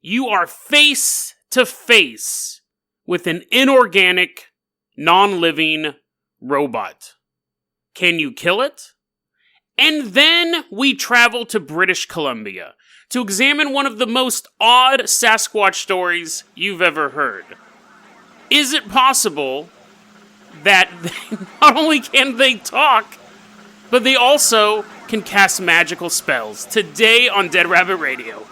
You are face to face with an inorganic, non-living robot. Can you kill it? And then we travel to British Columbia to examine one of the most odd Sasquatch stories you've ever heard. Is it possible that not only can they talk, but they also can cast magical spells? Today on Dead Rabbit Radio.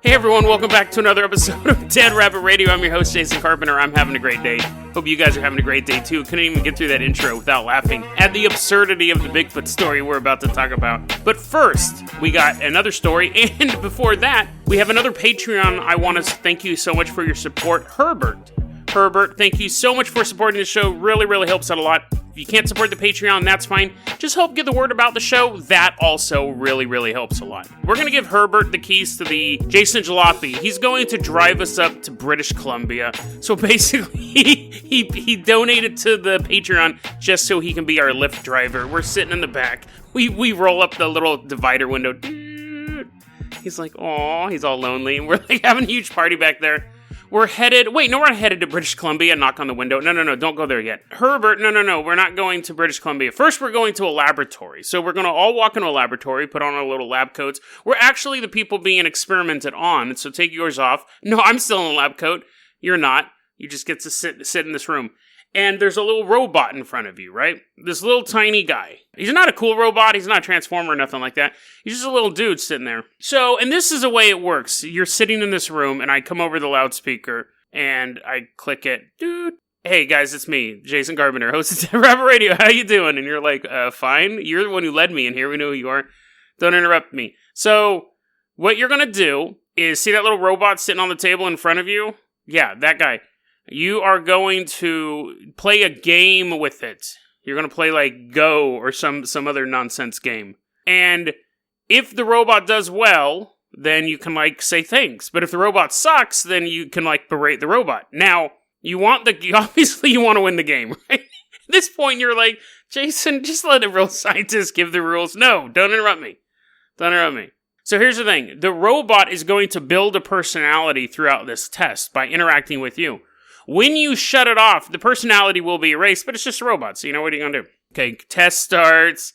Hey everyone, welcome back to another episode of Dead Rabbit Radio. I'm your host, Jason Carpenter. I'm having a great day. Hope you guys are having a great day too. Couldn't even get through that intro without laughing at the absurdity of the Bigfoot story we're about to talk about. But first, we got another story, and before that, we have another Patreon. I want to thank you so much for your support, Herbert. Herbert, thank you so much for supporting the show. Really helps out a lot. If you can't support the Patreon, that's fine. Just help get the word about the show. That also really helps a lot. We're going to give Herbert the keys to the Jason Jalopy. He's going to drive us up to British Columbia. So basically, he donated to the Patreon just so he can be our Lyft driver. We're sitting in the back. We roll up the little divider window. He's like, aw, he's all lonely. We're like having a huge party back there. We're not headed to British Columbia. Knock on the window. No, don't go there yet. Herbert, no, we're not going to British Columbia. First, we're going to a laboratory. So we're going to all walk into a laboratory, put on our little lab coats. We're actually the people being experimented on, so take yours off. No, I'm still in a lab coat. You're not. You just get to sit in this room. And there's a little robot in front of you, right? This little tiny guy. He's not a cool robot. He's not a transformer or nothing like that. He's just a little dude sitting there. So, and this is the way it works. You're sitting in this room, and I come over the loudspeaker, and I click it. Dude. Hey, guys, it's me, Jason Carpenter, host of Dead Rabbit Radio. How you doing? And you're like, fine. You're the one who led me in here. We know who you are. Don't interrupt me. So, what you're going to do is see that little robot sitting on the table in front of you? Yeah, that guy. You are going to play a game with it. You're going to play like Go or some other nonsense game. And if the robot does well, then you can like say thanks. But if the robot sucks, then you can like berate the robot. Now, obviously you want to win the game, right? At this point, you're like, Jason, just let a real scientist give the rules. No, don't interrupt me. So here's the thing. The robot is going to build a personality throughout this test by interacting with you. When you shut it off, the personality will be erased, but it's just a robot, so you know what are you going to do? Okay, test starts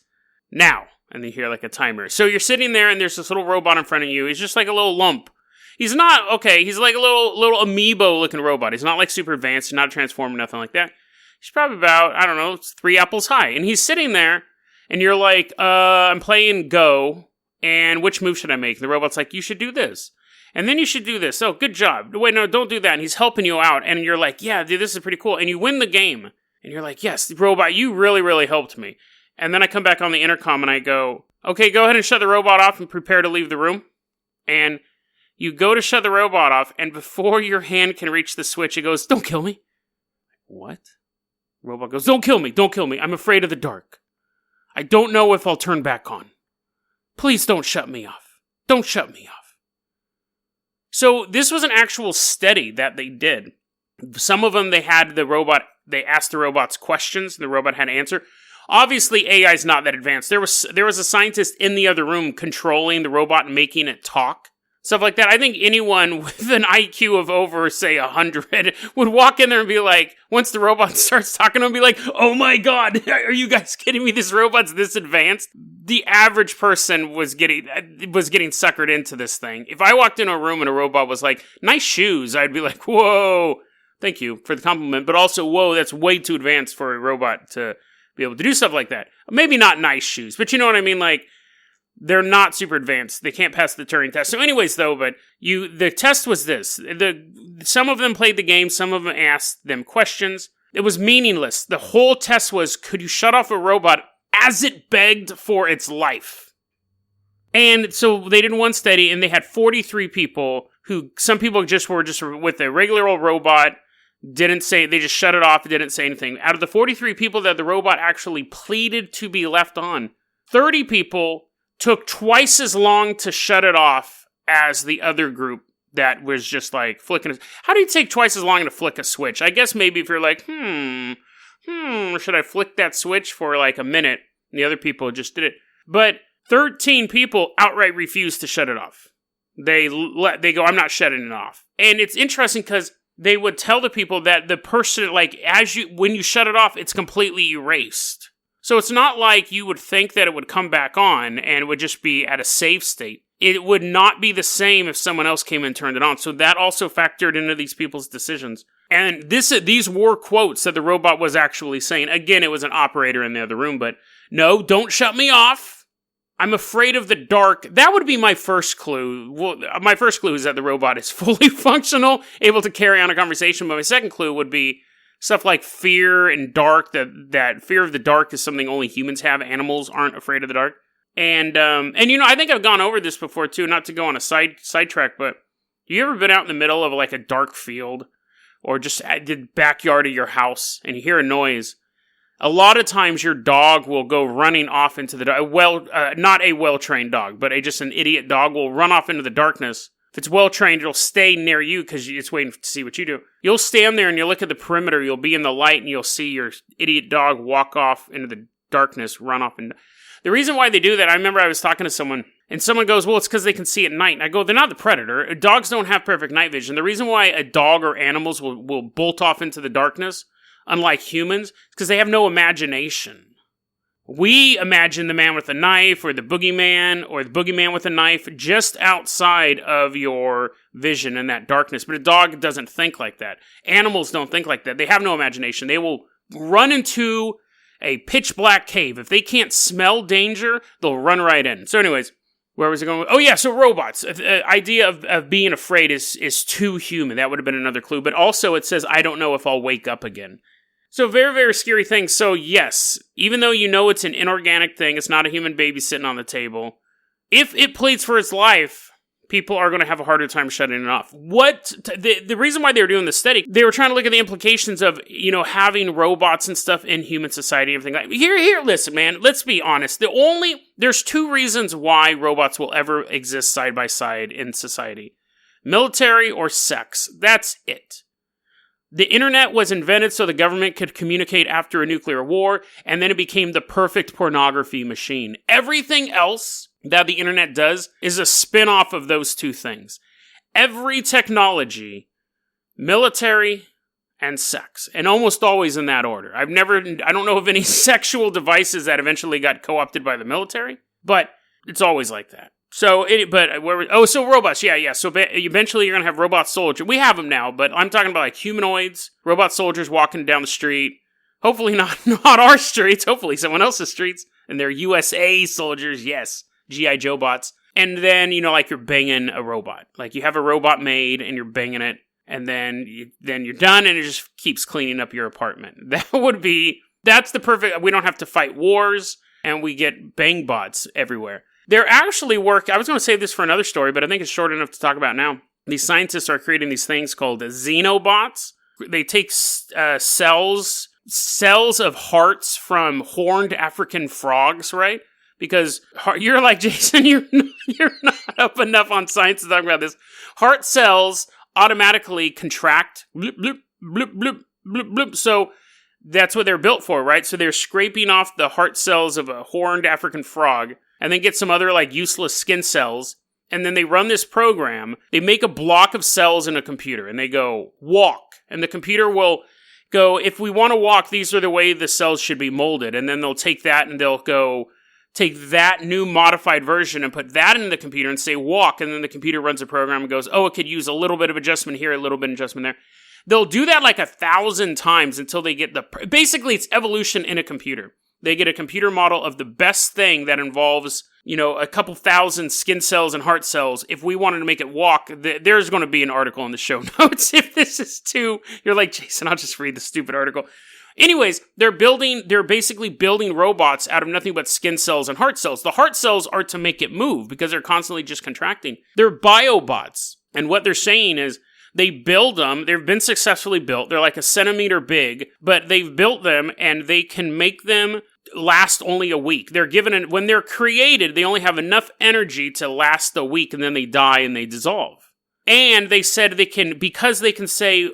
now. And you hear like a timer. So you're sitting there, and there's this little robot in front of you. He's just like a little lump. He's like a little amiibo-looking robot. He's not like super advanced, not a transformer, nothing like that. He's probably about, 3 apples high. And he's sitting there, and you're like, I'm playing Go, and which move should I make? And the robot's like, you should do this. And then you should do this. Oh, good job. Wait, no, don't do that. And he's helping you out. And you're like, yeah, dude, this is pretty cool. And you win the game. And you're like, yes, robot, you really helped me. And then I come back on the intercom and I go, okay, go ahead and shut the robot off and prepare to leave the room. And you go to shut the robot off. And before your hand can reach the switch, it goes, don't kill me. What? Robot goes, don't kill me. I'm afraid of the dark. I don't know if I'll turn back on. Please don't shut me off. Don't shut me off. So this was an actual study that they did. Some of them, they asked the robots questions, and the robot had to answer. Obviously, AI is not that advanced. There was a scientist in the other room controlling the robot and making it talk. Stuff like that. I think anyone with an IQ of over, say, 100 would walk in there and be like, once the robot starts talking to him, be like, oh my god, are you guys kidding me? This robot's this advanced? The average person was getting suckered into this thing. If I walked into a room and a robot was like, nice shoes, I'd be like, whoa, thank you for the compliment, but also, whoa, that's way too advanced for a robot to be able to do stuff like that. Maybe not nice shoes, but you know what I mean? Like, they're not super advanced. They can't pass the Turing test. So anyways, though, the test was this. Some of them played the game. Some of them asked them questions. It was meaningless. The whole test was, could you shut off a robot as it begged for its life? And so they did one study, and they had 43 people who, some people just were with a regular old robot, they just shut it off, didn't say anything. Out of the 43 people that the robot actually pleaded to be left on, 30 people took twice as long to shut it off as the other group that was just like flicking it. How do you take twice as long to flick a switch? I guess maybe if you're like, should I flick that switch for like a minute? And the other people just did it. But 13 people outright refused to shut it off. They go, I'm not shutting it off. And it's interesting because they would tell the people that the person, like, when you shut it off, it's completely erased. So it's not like you would think that it would come back on and it would just be at a save state. It would not be the same if someone else came and turned it on. So that also factored into these people's decisions. And these were quotes that the robot was actually saying. Again, it was an operator in the other room, but no, don't shut me off. I'm afraid of the dark. That would be my first clue. Well, my first clue is that the robot is fully functional, able to carry on a conversation. But my second clue would be stuff like fear and dark, that fear of the dark is something only humans have. Animals aren't afraid of the dark. And I think I've gone over this before too, not to go on a sidetrack, but you ever been out in the middle of like a dark field or just at the backyard of your house and you hear a noise? A lot of times your dog will go running off into the dark. Not a well-trained dog, but just an idiot dog will run off into the darkness. If it's well-trained, it'll stay near you because it's waiting to see what you do. You'll stand there and you'll look at the perimeter. You'll be in the light and you'll see your idiot dog walk off into the darkness, run off. And the reason why they do that, I remember I was talking to someone and someone goes, well, it's because they can see at night. And I go, they're not the predator. Dogs don't have perfect night vision. The reason why a dog or animals will bolt off into the darkness, unlike humans, is because they have no imagination. We imagine the man with a knife or the boogeyman with a knife just outside of your vision in that darkness. But a dog doesn't think like that. Animals don't think like that. They have no imagination. They will run into a pitch black cave. If they can't smell danger, they'll run right in. So anyways, where was it going? Oh yeah, so robots. The idea of being afraid is too human. That would have been another clue. But also it says, I don't know if I'll wake up again. So very, very scary thing. So yes, even though you know it's an inorganic thing, it's not a human baby sitting on the table, if it pleads for its life, people are going to have a harder time shutting it off. The reason why they were doing this study, they were trying to look at the implications of, having robots and stuff in human society and everything. Here, listen, man, let's be honest. There's two reasons why robots will ever exist side by side in society. Military or sex. That's it. The internet was invented so the government could communicate after a nuclear war, and then it became the perfect pornography machine. Everything else that the internet does is a spin-off of those two things. Every technology, military, and sex. And almost always in that order. I don't know of any sexual devices that eventually got co-opted by the military, but it's always like that. So robots, yeah. So eventually you're going to have robot soldiers. We have them now, but I'm talking about like humanoids, robot soldiers walking down the street. Hopefully not our streets, hopefully someone else's streets. And they're USA soldiers, yes. G.I. Joe bots. And then, like you're banging a robot. Like you have a robot made and you're banging it. And then you're done and it just keeps cleaning up your apartment. That's the perfect, we don't have to fight wars and we get bang bots everywhere. They're actually I was going to save this for another story, but I think it's short enough to talk about now. These scientists are creating these things called xenobots. They take cells of hearts from horned African frogs, right? Because you're like, Jason, you're not up enough on science to talk about this. Heart cells automatically contract, bloop, bloop, bloop, bloop, bloop, bloop. So that's what they're built for, right? So they're scraping off the heart cells of a horned African frog and then get some other like useless skin cells. And then they run this program. They make a block of cells in a computer and they go, walk. And the computer will go, if we want to walk, these are the way the cells should be molded. And then they'll take that and they'll go take that new modified version and put that in the computer and say walk. And then the computer runs a program and goes, oh, it could use a little bit of adjustment here, a little bit of adjustment there. They'll do that like 1,000 times until they get basically it's evolution in a computer. They get a computer model of the best thing that involves, a couple thousand skin cells and heart cells. If we wanted to make it walk, there's going to be an article in the show notes. If this is you're like, Jason, I'll just read the stupid article. Anyways, they're basically building robots out of nothing but skin cells and heart cells. The heart cells are to make it move because they're constantly just contracting. They're biobots. And what they're saying is, they build them, they've been successfully built, they're like a centimeter big, but they've built them and they can make them last only a week. When they're created, they only have enough energy to last a week and then they die and they dissolve. And they said because they can say,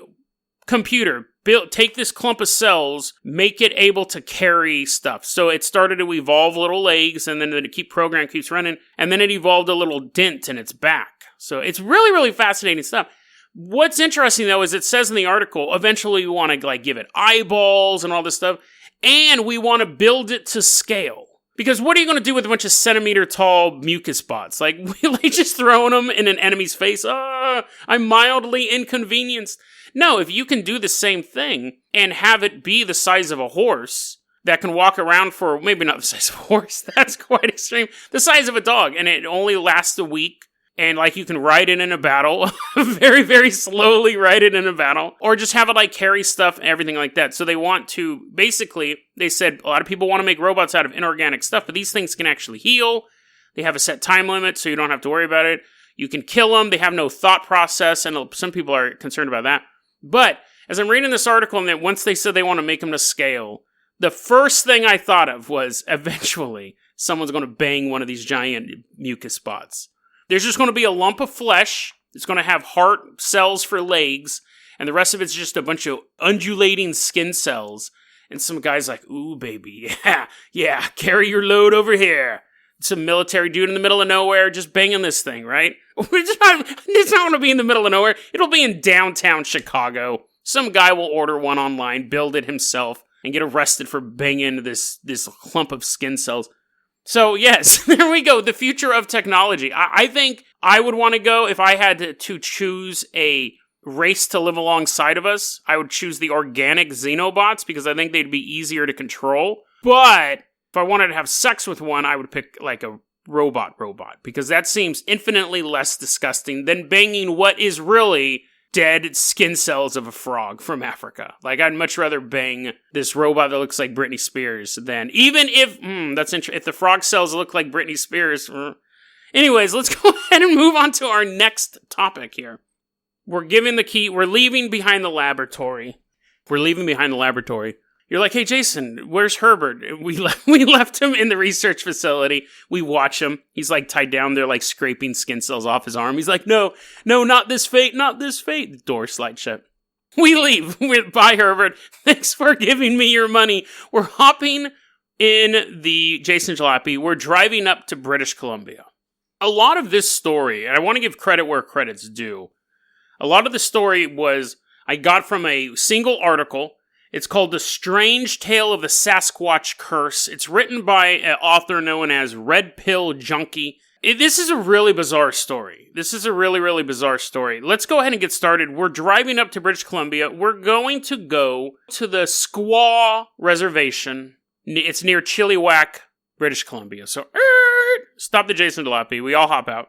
computer, take this clump of cells, make it able to carry stuff. So it started to evolve little legs, and then the program keeps running, and then it evolved a little dent in its back. So it's really, really fascinating stuff. What's interesting, though, is it says in the article, eventually we want to give it eyeballs and all this stuff, and we want to build it to scale. Because what are you going to do with a bunch of centimeter-tall mucus bots? Really just throwing them in an enemy's face? I'm mildly inconvenienced. No, if you can do the same thing and have it be the size of a horse that can walk around for, maybe not the size of a horse, that's quite extreme, the size of a dog, and it only lasts a week, and you can ride it in a battle, very, very slowly ride it in a battle, or just have it carry stuff and everything like that. So they want to, basically, they said a lot of people want to make robots out of inorganic stuff, but these things can actually heal. They have a set time limit, so you don't have to worry about it. You can kill them. They have no thought process, and some people are concerned about that. But as I'm reading this article, and then once they said they want to make them to scale, the first thing I thought of was eventually someone's going to bang one of these giant mucus bots. There's just going to be a lump of flesh. It's going to have heart cells for legs, and the rest of it's just a bunch of undulating skin cells. And some guy's like, ooh, baby, yeah, carry your load over here. Some military dude in the middle of nowhere just banging this thing, right? It's not going to be in the middle of nowhere. It'll be in downtown Chicago. Some guy will order one online, build it himself, and get arrested for banging this clump of skin cells. So, yes, there we go. The future of technology. I think I would want to go, if I had to choose a race to live alongside of us, I would choose the organic xenobots, because I think they'd be easier to control. But if I wanted to have sex with one, I would pick a robot, because that seems infinitely less disgusting than banging what is really dead skin cells of a frog from Africa. I'd much rather bang this robot that looks like Britney Spears than, even if, that's interesting, if the frog cells look like Britney Spears. Anyways, let's go ahead and move on to our next topic here. We're giving the key, we're leaving behind the laboratory. You're like, hey, Jason, where's Herbert? We left him in the research facility. We watch him. He's tied down there, scraping skin cells off his arm. He's like, no, not this fate, not this fate. The door slides shut. We leave. Bye, Herbert. Thanks for giving me your money. We're hopping in the Jason Jalopy. We're driving up to British Columbia. A lot of this story, and I want to give credit where credit's due, a lot of the story I got from a single article. It's called The Strange Tale of the Sasquatch Curse. It's written by an author known as Red Pill Junkie. This is a really bizarre story. This is a really, really bizarre story. Let's go ahead and get started. We're driving up to British Columbia. We're going to go to the Squaw Reservation. It's near Chilliwack, British Columbia. So, stop the Jason Jalopy. We all hop out.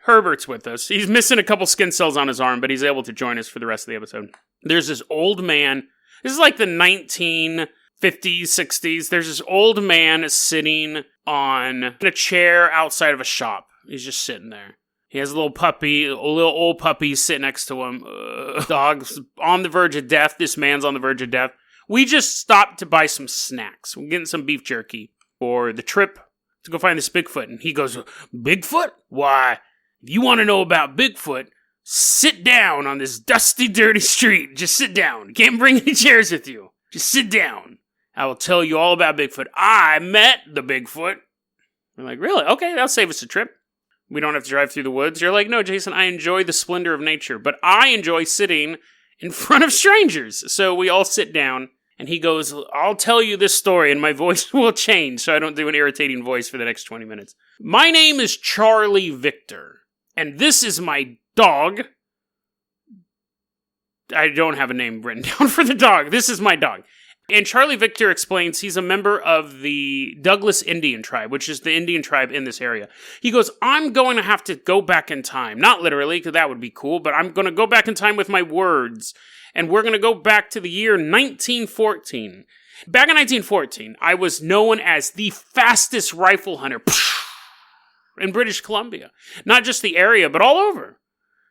Herbert's with us. He's missing a couple skin cells on his arm, but he's able to join us for the rest of the episode. There's this old man. This is the 1950s, 60s. There's this old man sitting on a chair outside of a shop. He's just sitting there. He has a little old puppy sitting next to him. Dog's on the verge of death. This man's on the verge of death. We just stopped to buy some snacks. We're getting some beef jerky for the trip to go find this Bigfoot. And he goes, Bigfoot? Why, if you want to know about Bigfoot, sit down on this dusty, dirty street. Just sit down. You can't bring any chairs with you. Just sit down. I will tell you all about Bigfoot. I met the Bigfoot. We're like, really? Okay, that'll save us a trip. We don't have to drive through the woods. You're like, no, Jason, I enjoy the splendor of nature, but I enjoy sitting in front of strangers. So we all sit down, and he goes, I'll tell you this story, and my voice will change so I don't do an irritating voice for the next 20 minutes. My name is Charley Victor, and this is my dog. I don't have a name written down for the dog. This is my dog. And Charley Victor explains he's a member of the Douglas Indian tribe, which is the Indian tribe in this area. He goes, I'm going to have to go back in time. Not literally, because that would be cool, but I'm going to go back in time with my words. And we're going to go back to the year 1914. Back in 1914, I was known as the fastest rifle hunter in British Columbia. Not just the area, but all over.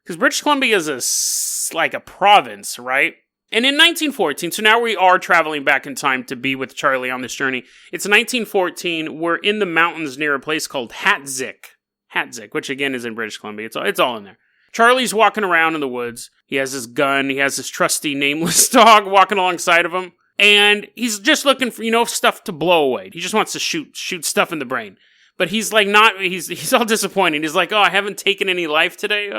Because British Columbia is like a province, right? And in 1914, so now we are traveling back in time to be with Charley on this journey. It's 1914. We're in the mountains near a place called Hatzik, which again is in British Columbia. It's all in there. Charlie's walking around in the woods. He has his gun. He has his trusty nameless dog walking alongside of him. And he's just looking for, stuff to blow away. He just wants to shoot stuff in the brain. But he's like he's all disappointed. He's like, oh, I haven't taken any life today.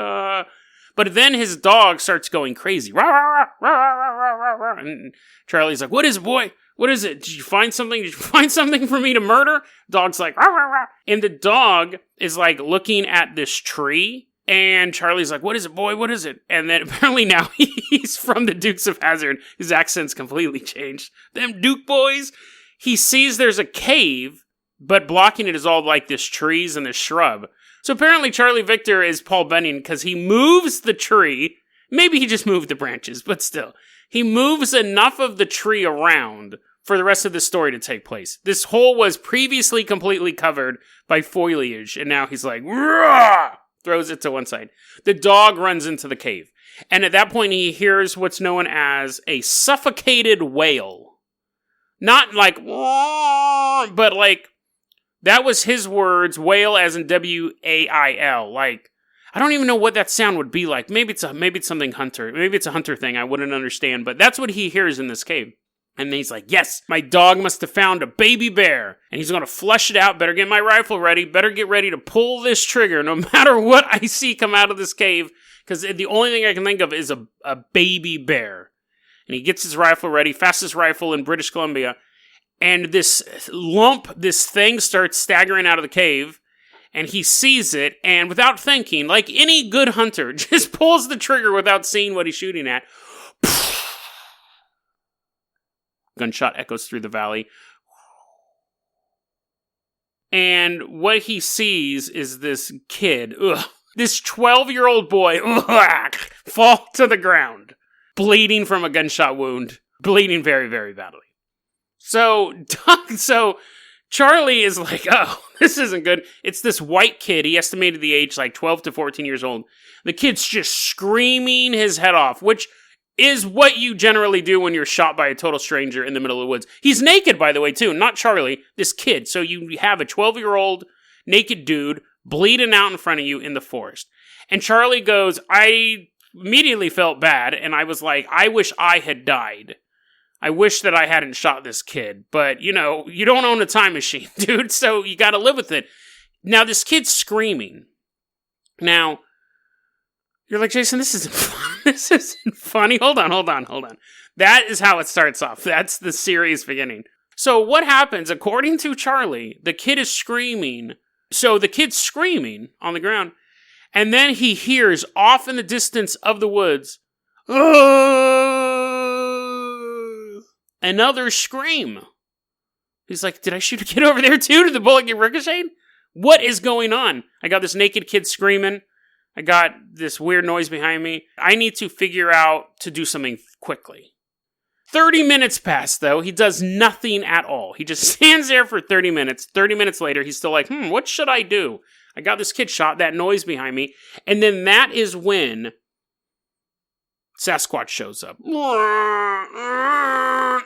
But then his dog starts going crazy. Rah, rah, rah, rah, rah, rah, rah. And Charlie's like, what is it, boy? What is it? Did you find something? Did you find something for me to murder? Dog's like, rah, rah, rah. And the dog is like looking at this tree. And Charlie's like, what is it, boy? What is it? And then apparently now he's from the Dukes of Hazzard. His accent's completely changed. Them Duke boys. He sees there's a cave, but blocking it is all like this trees and this shrub. So apparently Charlie Victor is Paul Bunyan because he moves the tree. Maybe he just moved the branches, but still. He moves enough of the tree around for the rest of the story to take place. This hole was previously completely covered by foliage, and now he's like, rah! Throws it to one side. The dog runs into the cave. And at that point, he hears what's known as a suffocated wail. Not like, but like, that was his words, wail as in W-A-I-L. Like, I don't even know what that sound would be like. Maybe it's something hunter. Maybe it's a hunter thing. I wouldn't understand. But that's what he hears in this cave. And he's like, yes, my dog must have found a baby bear. And he's going to flush it out. Better get my rifle ready. Better get ready to pull this trigger no matter what I see come out of this cave. Because the only thing I can think of is a baby bear. And he gets his rifle ready. Fastest rifle in British Columbia. And this thing starts staggering out of the cave. And he sees it. And without thinking, like any good hunter, just pulls the trigger without seeing what he's shooting at. Gunshot echoes through the valley. And what he sees is this kid, this 12-year-old boy, fall to the ground, bleeding from a gunshot wound, bleeding very, very badly. So Charlie is like, oh, this isn't good. It's this white kid. He estimated the age like 12 to 14 years old. The kid's just screaming his head off, which is what you generally do when you're shot by a total stranger in the middle of the woods. He's naked, by the way, too. Not Charlie, this kid. So you have a 12-year-old naked dude bleeding out in front of you in the forest. And Charlie goes, I immediately felt bad, and I was like, I wish I had died. I wish that I hadn't shot this kid. But, you don't own a time machine, dude, so you gotta live with it. Now, this kid's screaming. Now, you're like, Jason, this isn't fun. This isn't funny. Hold on. That is how it starts off. That's the serious beginning. So what happens, according to Charlie, the kid is screaming. So the kid's screaming on the ground. And then he hears off in the distance of the woods, another scream. He's like, did I shoot a kid over there too? Did the bullet get ricocheted? What is going on? I got this naked kid screaming. I got this weird noise behind me. I need to figure out to do something quickly. 30 minutes pass, though. He does nothing at all. He just stands there for 30 minutes. 30 minutes later, he's still like, what should I do? I got this kid shot, that noise behind me. And then that is when Sasquatch shows up.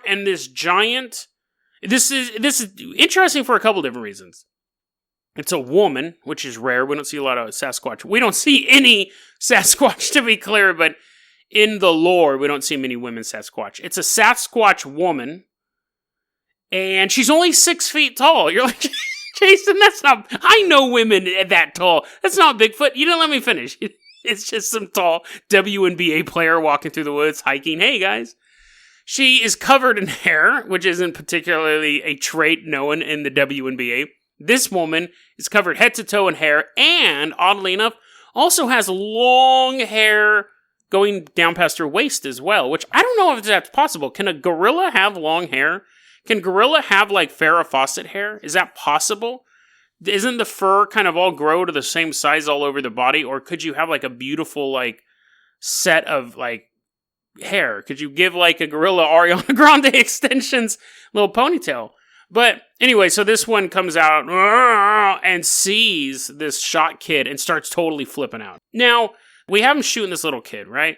And this giant... This is interesting for a couple different reasons. It's a woman, which is rare. We don't see a lot of Sasquatch. We don't see any Sasquatch, to be clear, but in the lore, we don't see many women Sasquatch. It's a Sasquatch woman, and she's only 6 feet tall. You're like, Jason, that's not... I know women that tall. That's not Bigfoot. You didn't let me finish. It's just some tall WNBA player walking through the woods, hiking. Hey, guys. She is covered in hair, which isn't particularly a trait known in the WNBA. This woman is covered head to toe in hair and, oddly enough, also has long hair going down past her waist as well, which I don't know if that's possible. Can a gorilla have long hair? Can gorilla have, like, Farrah Fawcett hair? Is that possible? Isn't the fur kind of all grow to the same size all over the body? Or could you have, like, a beautiful, like, set of, like, hair? Could you give, like, a gorilla Ariana Grande extensions little ponytail? But anyway, so this one comes out and sees this shot kid and starts totally flipping out. Now, we have him shooting this little kid, right?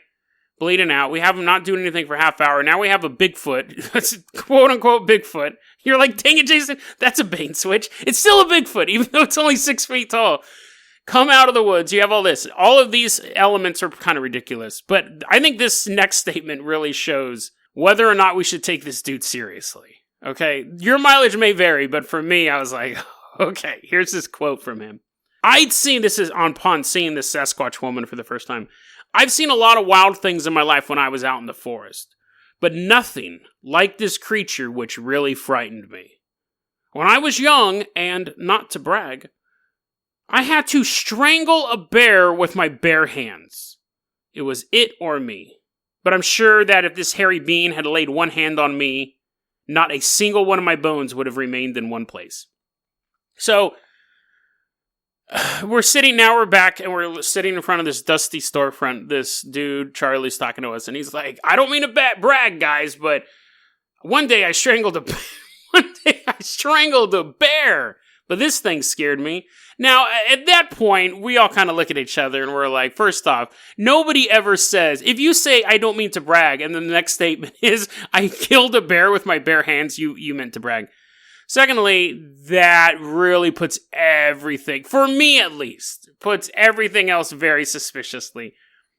Bleeding out. We have him not doing anything for a half hour. Now we have a Bigfoot. That's quote-unquote Bigfoot. You're like, dang it, Jason, that's a bait and switch. It's still a Bigfoot, even though it's only 6 feet tall. come out of the woods. You have all this. All of these elements are kind of ridiculous. But I think this next statement really shows whether or not we should take this dude seriously. Okay? Your mileage may vary, but for me, I was like, okay, here's this quote from him. I'd seen, this is upon seeing this Sasquatch woman for the first time. I've seen a lot of wild things in my life when I was out in the forest, but nothing like this creature which really frightened me. When I was young, and not to brag, I had to strangle a bear with my bare hands. It was it or me. But I'm sure that if this hairy being had laid one hand on me, not a single one of my bones would have remained in one place. So, we're back, and we're sitting in front of this dusty storefront. This dude, Charley's talking to us, and he's like, I don't mean to brag, guys, but one day I strangled a bear. But this thing scared me. Now, at that point, we all kind of look at each other and we're like, first off, nobody ever says, if you say, I don't mean to brag, and then the next statement is, I killed a bear with my bare hands, you meant to brag. Secondly, that really puts everything, for me at least, puts everything else very suspiciously.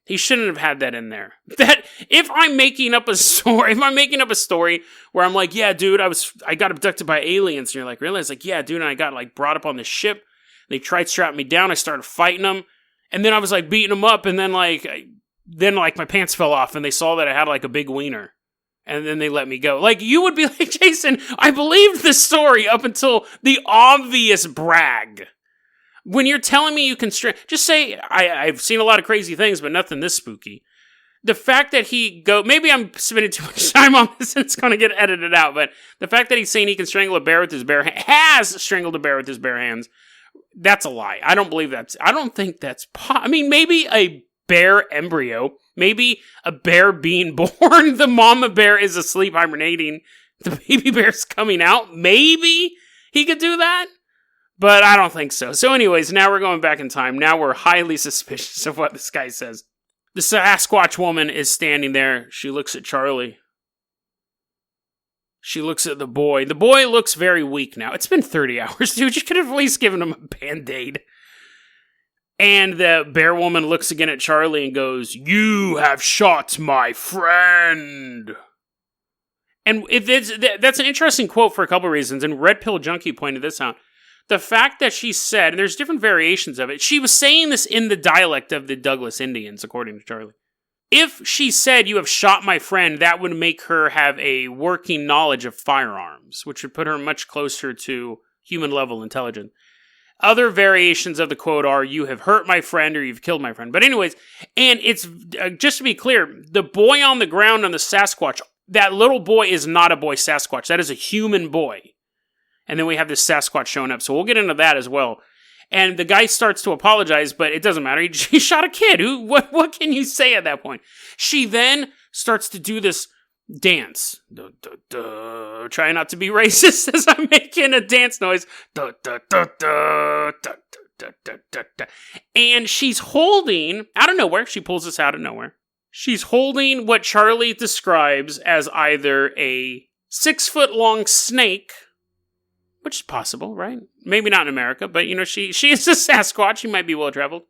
He shouldn't have had that in there. That, if I'm making up a story where I'm like, yeah, dude, I got abducted by aliens, and you're like, really? It's like, yeah, dude, and I got, like, brought up on this ship. They tried to strap me down. I started fighting them. And then I was, like, beating them up, and then, like, my pants fell off, and they saw that I had, like, a big wiener. And then they let me go. Like, you would be like, Jason, I believed this story up until the obvious brag. When you're telling me you can just say, I've seen a lot of crazy things, but nothing this spooky. The fact that maybe I'm spending too much time on this and it's going to get edited out, but the fact that he's saying he can strangle a bear with his bare hands, has strangled a bear with his bare hands, that's a lie. I don't believe I don't think that's, I mean, maybe a bear embryo, maybe a bear being born, the mama bear is asleep hibernating, the baby bear's coming out, maybe he could do that. But I don't think so. So anyways, now we're going back in time. Now we're highly suspicious of what this guy says. The Sasquatch woman is standing there. She looks at Charley. She looks at the boy. The boy looks very weak now. It's been 30 hours, dude. You could have at least given him a Band-Aid. And the bear woman looks again at Charley and goes, "You have shot my friend." And that's an interesting quote for a couple reasons. And Red Pill Junkie pointed this out. The fact that she said, and there's different variations of it, she was saying this in the dialect of the Douglas Indians, according to Charley. If she said, "You have shot my friend," that would make her have a working knowledge of firearms, which would put her much closer to human-level intelligence. Other variations of the quote are, "You have hurt my friend," or "You've killed my friend." But anyways, and it's, just to be clear, the boy on the ground on the Sasquatch, that little boy is not a boy Sasquatch. That is a human boy. And then we have this Sasquatch showing up. So we'll get into that as well. And the guy starts to apologize, but it doesn't matter. He shot a kid. What can you say at that point? She then starts to do this dance. Duh, duh, duh. Try not to be racist as I'm making a dance noise. Duh, duh, duh, duh, duh, duh, duh, duh, duh. And she's holding, out of nowhere, she pulls this out of nowhere. She's holding what Charley describes as either a 6-foot-long snake, which is possible, right? Maybe not in America, but, you know, she is a Sasquatch. She might be well-traveled.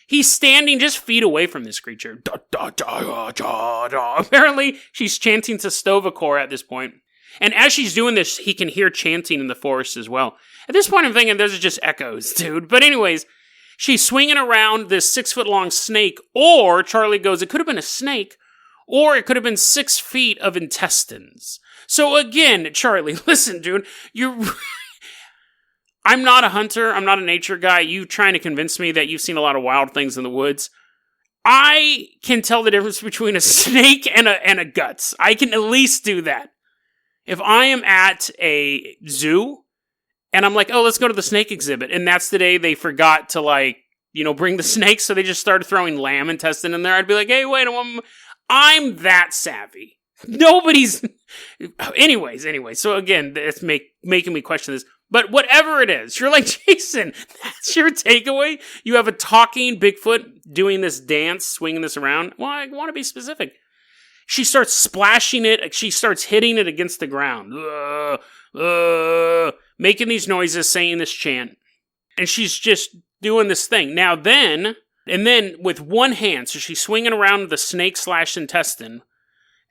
He's standing just feet away from this creature. Da, da, da, da, da. Apparently, she's chanting to Tovacor at this point. And as she's doing this, he can hear chanting in the forest as well. At this point, I'm thinking, those are just echoes, dude. But anyways, she's swinging around this 6-foot-long snake, or, Charley goes, it could have been a snake, or it could have been 6 feet of intestines. So again, Charley, listen, dude, I'm not a hunter, I'm not a nature guy, you trying to convince me that you've seen a lot of wild things in the woods. I can tell the difference between a snake and a guts. I can at least do that. If I am at a zoo, and I'm like, oh, let's go to the snake exhibit, and that's the day they forgot to, like, you know, bring the snakes, so they just started throwing lamb intestine in there, I'd be like, hey, wait a moment, I'm that savvy. Nobody's... Anyways, so again, it's making me question this. But whatever it is, you're like, Jason, that's your takeaway? You have a talking Bigfoot doing this dance, swinging this around? Well, I want to be specific. She starts splashing it. She starts hitting it against the ground. Making these noises, saying this chant. And she's just doing this thing. Now then, and then with one hand, so she's swinging around the snake/intestine,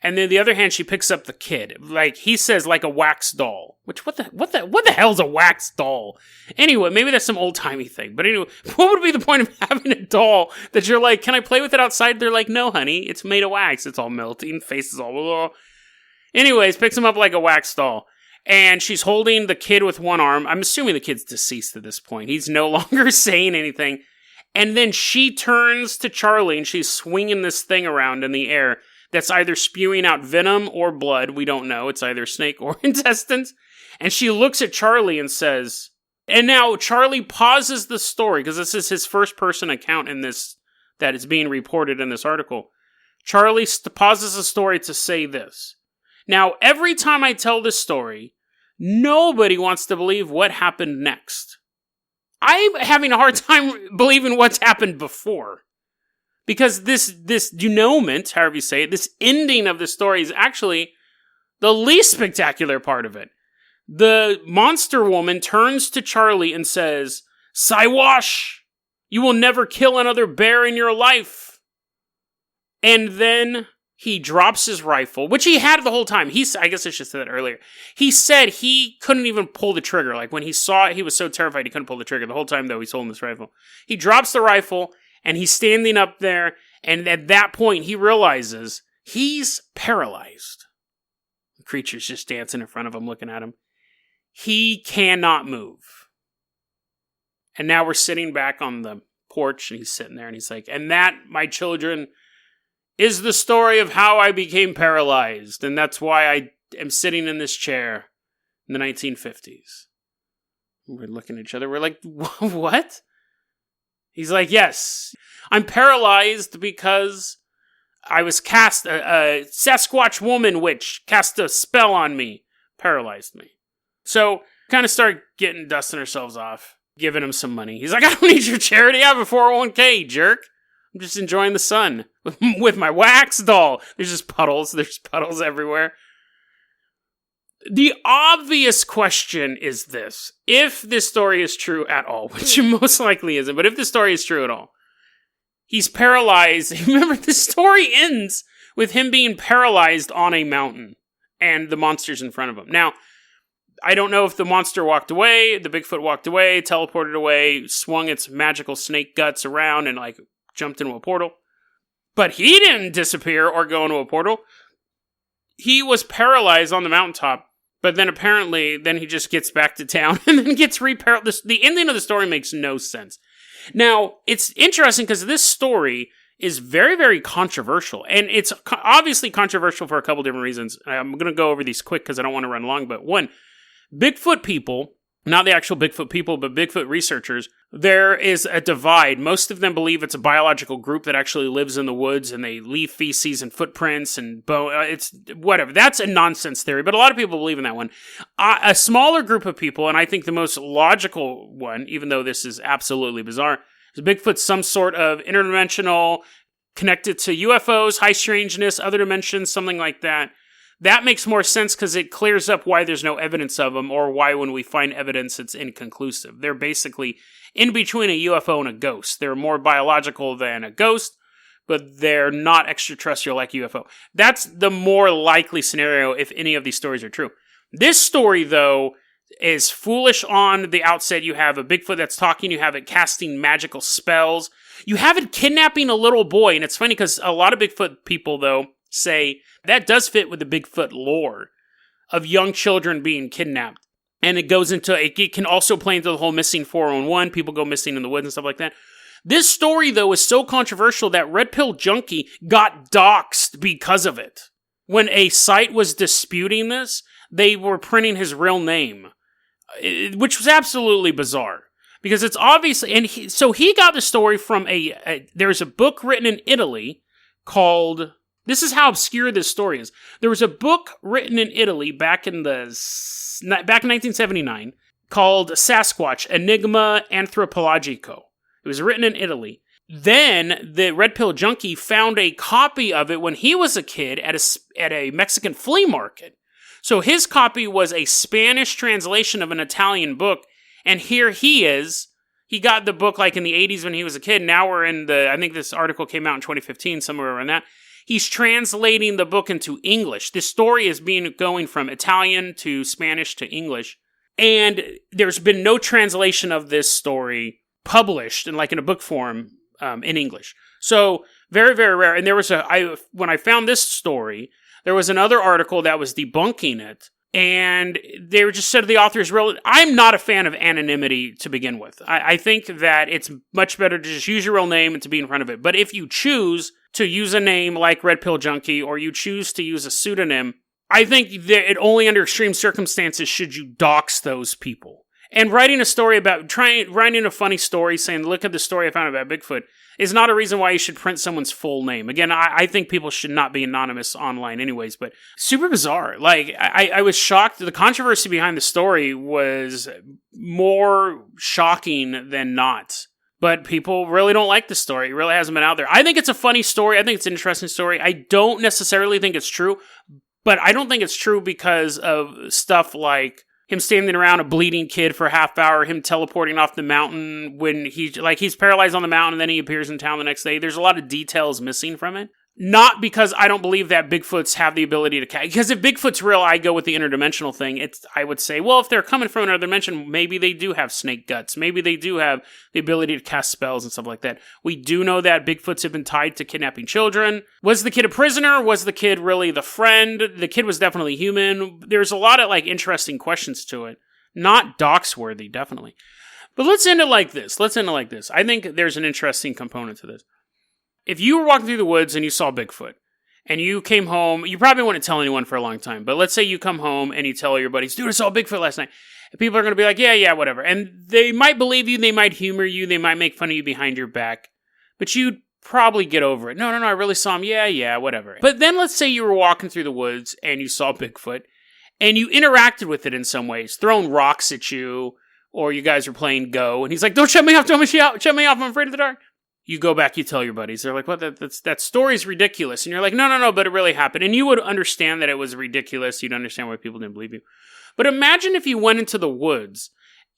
and then the other hand she picks up the kid. Like he says, like a wax doll. Which what the hell's a wax doll? Anyway, maybe that's some old-timey thing. But anyway, what would be the point of having a doll that you're like, can I play with it outside? They're like, no, honey, it's made of wax. It's all melting, face is all blah. Anyways, picks him up like a wax doll. And she's holding the kid with one arm. I'm assuming the kid's deceased at this point. He's no longer saying anything. And then she turns to Charley and she's swinging this thing around in the air that's either spewing out venom or blood. We don't know. It's either snake or intestines. And she looks at Charley and says, and now Charley pauses the story because this is his first person account in this that is being reported in this article. Charley pauses the story to say this. Now, every time I tell this story, nobody wants to believe what happened next. I'm having a hard time believing what's happened before. Because this denouement, however you say it, this ending of the story is actually the least spectacular part of it. The monster woman turns to Charley and says, "Sasquatch, you will never kill another bear in your life." And then he drops his rifle, which he had the whole time. I guess I should have said that earlier. He said he couldn't even pull the trigger. Like when he saw it, he was so terrified he couldn't pull the trigger. The whole time, though, he's holding this rifle. He drops the rifle, and he's standing up there, and at that point, he realizes he's paralyzed. The creature's just dancing in front of him, looking at him. He cannot move. And now we're sitting back on the porch, and he's sitting there, and he's like, and that, my children, is the story of how I became paralyzed, and that's why I am sitting in this chair in the 1950s. We're looking at each other, we're like, what? He's like, yes, I'm paralyzed because I was cast, a Sasquatch woman witch cast a spell on me, paralyzed me. So, kind of start dusting ourselves off, giving him some money. He's like, I don't need your charity, I have a 401k, jerk. I'm just enjoying the sun with my wax doll. There's just puddles. There's puddles everywhere. The obvious question is this. If this story is true at all, which it most likely isn't, but if this story is true at all, he's paralyzed. Remember, the story ends with him being paralyzed on a mountain and the monster's in front of him. Now, I don't know if the monster walked away, the Bigfoot walked away, teleported away, swung its magical snake guts around and jumped into a portal. But he didn't disappear or go into a portal. He was paralyzed on the mountaintop, but then apparently he just gets back to town and then gets reparalyzed. The ending of the story makes no sense. Now, it's interesting because this story is very, very controversial. And it's obviously controversial for a couple different reasons. I'm going to go over these quick because I don't want to run long. But one, Bigfoot people, not the actual Bigfoot people, but Bigfoot researchers, there is a divide. Most of them believe it's a biological group that actually lives in the woods and they leave feces and footprints and it's whatever. That's a nonsense theory, but a lot of people believe in that one. A smaller group of people, and I think the most logical one, even though this is absolutely bizarre, is Bigfoot's some sort of interdimensional, connected to UFOs, high strangeness, other dimensions, something like that. That makes more sense because it clears up why there's no evidence of them or why when we find evidence it's inconclusive. They're basically in between a UFO and a ghost. They're more biological than a ghost, but they're not extraterrestrial like UFO. That's the more likely scenario if any of these stories are true. This story, though, is foolish on the outset. You have a Bigfoot that's talking. You have it casting magical spells. You have it kidnapping a little boy. And it's funny because a lot of Bigfoot people, though, say that does fit with the Bigfoot lore of young children being kidnapped. And it goes into, it can also play into the whole missing 411, people go missing in the woods and stuff like that. This story, though, is so controversial that Red Pill Junkie got doxxed because of it. When a site was disputing this, they were printing his real name, which was absolutely bizarre. Because it's obviously, and so he got the story from there's a book written in Italy called, this is how obscure this story is. There was a book written in Italy back in 1979 called Sasquatch, Enigma Anthropologico. It was written in Italy. Then the Red Pill Junkie found a copy of it when he was a kid at a Mexican flea market. So his copy was a Spanish translation of an Italian book, and here he is. he got the book like in the 80s when he was a kid. Now we're in I think this article came out in 2015, somewhere around that. He's translating the book into English. This story is going from Italian to Spanish to English. And there's been no translation of this story published in a book form in English. So very, very rare. And there was when I found this story, there was another article that was debunking it. And they were just said the author is real. I'm not a fan of anonymity to begin with. I think that it's much better to just use your real name and to be in front of it. But if you choose to use a name like Red Pill Junkie, or you choose to use a pseudonym, I think that only under extreme circumstances should you dox those people. And writing a story writing a funny story saying, look at the story I found about Bigfoot, is not a reason why you should print someone's full name. Again, I think people should not be anonymous online anyways, but super bizarre. I was shocked. The controversy behind the story was more shocking than not. But people really don't like the story. It really hasn't been out there. I think it's a funny story. I think it's an interesting story. I don't necessarily think it's true, but I don't think it's true because of stuff like him standing around a bleeding kid for a half hour, him teleporting off the mountain when he's paralyzed on the mountain and then he appears in town the next day. There's a lot of details missing from it. Not because I don't believe that Bigfoots have the ability to catch. Because if Bigfoot's real, I go with the interdimensional thing. I would say, well, if they're coming from another dimension, maybe they do have snake guts. Maybe they do have the ability to cast spells and stuff like that. We do know that Bigfoots have been tied to kidnapping children. Was the kid a prisoner? Was the kid really the friend? The kid was definitely human. There's a lot of interesting questions to it. Not dox-worthy, definitely. But let's end it like this. I think there's an interesting component to this. If you were walking through the woods and you saw Bigfoot, and you came home, you probably wouldn't tell anyone for a long time, but let's say you come home and you tell your buddies, dude, I saw Bigfoot last night. And people are going to be like, yeah, whatever. And they might believe you, they might humor you, they might make fun of you behind your back, but you'd probably get over it. No, I really saw him. Yeah, whatever. But then let's say you were walking through the woods and you saw Bigfoot, and you interacted with it in some ways, throwing rocks at you, or you guys were playing Go, and he's like, don't shut me off, I'm afraid of the dark. You go back, you tell your buddies. They're like, what? That story's ridiculous. And you're like, no, but it really happened. And you would understand that it was ridiculous. You'd understand why people didn't believe you. But imagine if you went into the woods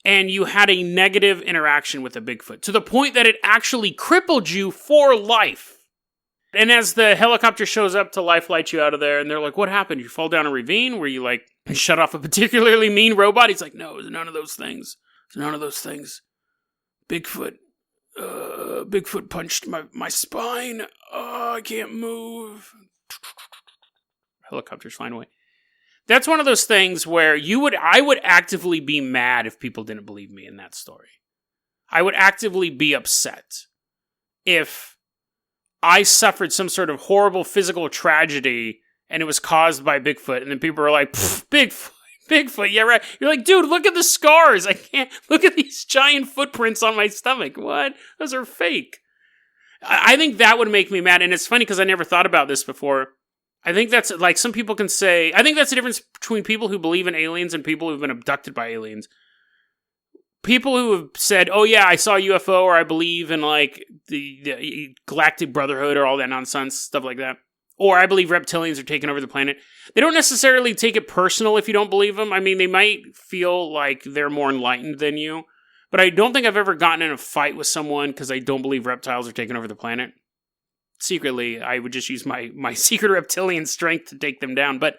and you had a negative interaction with a Bigfoot to the point that it actually crippled you for life. And as the helicopter shows up to lifeline you out of there, and they're like, what happened? You fall down a ravine? Were you shut off a particularly mean robot? He's like, no, it was none of those things. Bigfoot punched my spine. Oh, I can't move. Helicopters flying away. That's one of those things where I would actively be mad if people didn't believe me in that story. I would actively be upset if I suffered some sort of horrible physical tragedy and it was caused by Bigfoot, and then people are like, Bigfoot, yeah, right. You're like, dude, look at the scars. I can't look at these giant footprints on my stomach. What? Those are fake. I think that would make me mad. And it's funny because I never thought about this before. I think that's some people can say, I think that's the difference between people who believe in aliens and people who've been abducted by aliens. People who have said, oh yeah, I saw a UFO, or I believe in the Galactic Brotherhood or all that nonsense, stuff like that. Or I believe reptilians are taking over the planet. They don't necessarily take it personal if you don't believe them. I mean, they might feel like they're more enlightened than you. But I don't think I've ever gotten in a fight with someone because I don't believe reptiles are taking over the planet. Secretly, I would just use my secret reptilian strength to take them down. But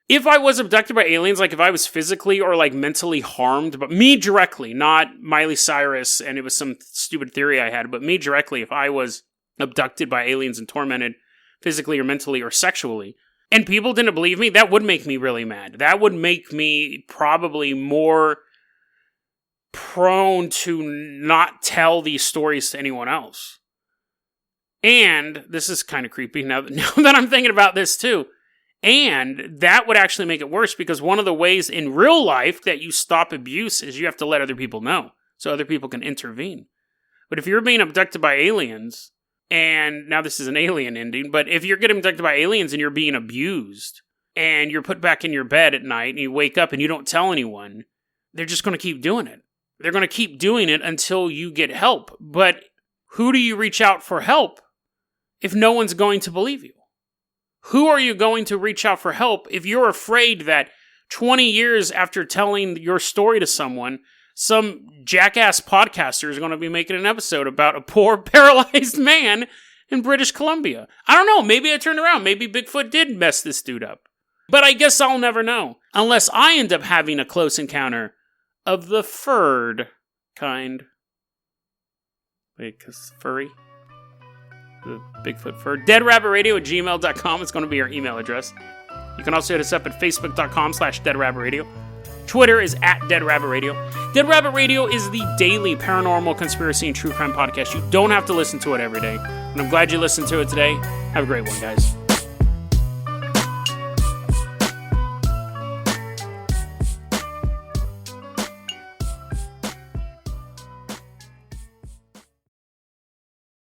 if I was abducted by aliens, if I was physically or mentally harmed, but me directly, not Miley Cyrus, and it was some stupid theory I had, but me directly, if I was abducted by aliens and tormented physically or mentally or sexually, and people didn't believe me, that would make me really mad. That would make me probably more prone to not tell these stories to anyone else. And this is kind of creepy now that I'm thinking about this too. And that would actually make it worse, because one of the ways in real life that you stop abuse is you have to let other people know so other people can intervene. But if you're being abducted by aliens, and now this is an alien ending, but if you're getting abducted by aliens and you're being abused and you're put back in your bed at night and you wake up and you don't tell anyone, they're just going to keep doing it. They're going to keep doing it until you get help. But who do you reach out for help if no one's going to believe you? Who are you going to reach out for help if you're afraid that 20 years after telling your story to someone, some jackass podcaster is going to be making an episode about a poor paralyzed man in British Columbia. I don't know. Maybe I turned around. Maybe Bigfoot did mess this dude up. But I guess I'll never know. Unless I end up having a close encounter of the furred kind. Wait, because furry? The Bigfoot fur. DeadRabbitRadio@gmail.com. It's going to be our email address. You can also hit us up at Facebook.com/DeadRabbitRadio. Twitter is @DeadRabbitRadio. Dead Rabbit Radio is the daily paranormal, conspiracy, and true crime podcast. You don't have to listen to it every day. And I'm glad you listened to it today. Have a great one, guys.